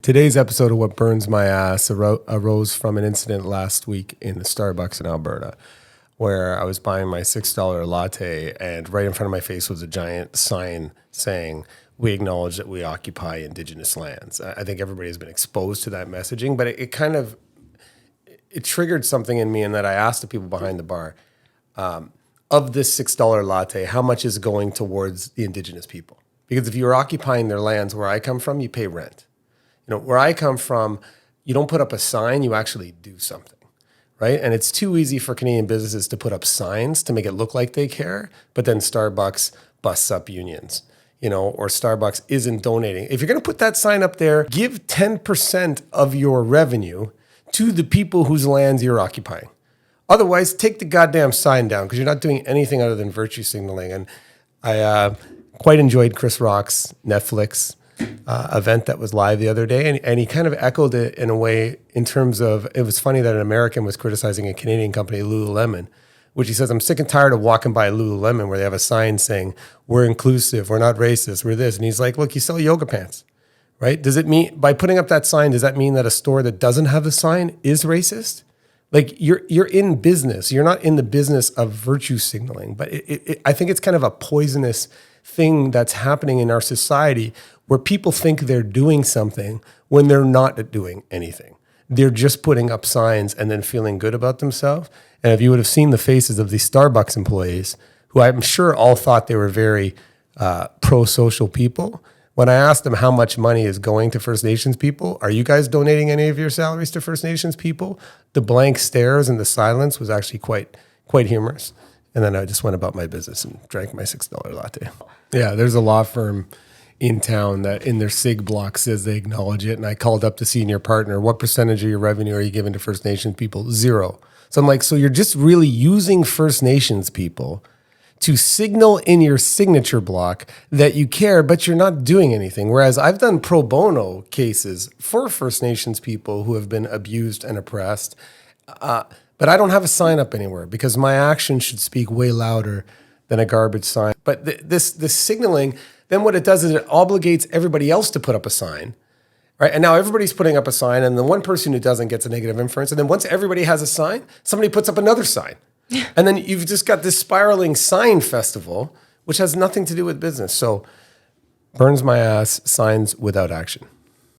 Today's episode of What Burns My Ass arose from an incident last week in the Starbucks in Alberta where I was buying my $6 latte and right in front of my face was a giant sign saying, "We acknowledge that we occupy Indigenous lands." I think everybody has been exposed to that messaging, but it triggered something in me in that I asked the people behind the bar, of this $6 latte, how much is going towards the Indigenous people? Because if you're occupying their lands, where I come from, you pay rent. Where I come from, you don't put up a sign, you actually do something, right? And it's too easy for Canadian businesses to put up signs to make it look like they care, but then Starbucks busts up unions, or Starbucks isn't donating. If you're going to put that sign up there, give 10% of your revenue to the people whose lands you're occupying. Otherwise, take the goddamn sign down because you're not doing anything other than virtue signaling. And I quite enjoyed Chris Rock's Netflix event that was live the other day, and he kind of echoed it in a way in terms of, it was funny that an American was criticizing a Canadian company, Lululemon, which he says, "I'm sick and tired of walking by Lululemon where they have a sign saying, 'We're inclusive, we're not racist, we're this.'" And he's like, "Look, you sell yoga pants, right? Does it mean, by putting up that sign, does that mean that a store that doesn't have the sign is racist?" Like, you're in business. You're not in the business of virtue signaling. But I think it's kind of a poisonous thing that's happening in our society where people think they're doing something when they're not doing anything. They're just putting up signs and then feeling good about themselves. And if you would have seen the faces of these Starbucks employees, who I'm sure all thought they were very pro-social people, when I asked them how much money is going to First Nations people, "Are you guys donating any of your salaries to First Nations people?" The blank stares and the silence was actually quite humorous. And then I just went about my business and drank my $6 latte. Yeah, there's a law firm in town that in their SIG block says they acknowledge it. And I called up the senior partner, "What percentage of your revenue are you giving to First Nations people?" 0. So I'm like, so you're just really using First Nations people to signal in your signature block that you care, but you're not doing anything. Whereas I've done pro bono cases for First Nations people who have been abused and oppressed, but I don't have a sign up anywhere because my action should speak way louder than a garbage sign. But this signaling, then what it does is it obligates everybody else to put up a sign, right? And now everybody's putting up a sign, and the one person who doesn't gets a negative inference. And then once everybody has a sign, somebody puts up another sign. And then you've just got this spiraling sign festival, which has nothing to do with business. So burns my ass, signs without action.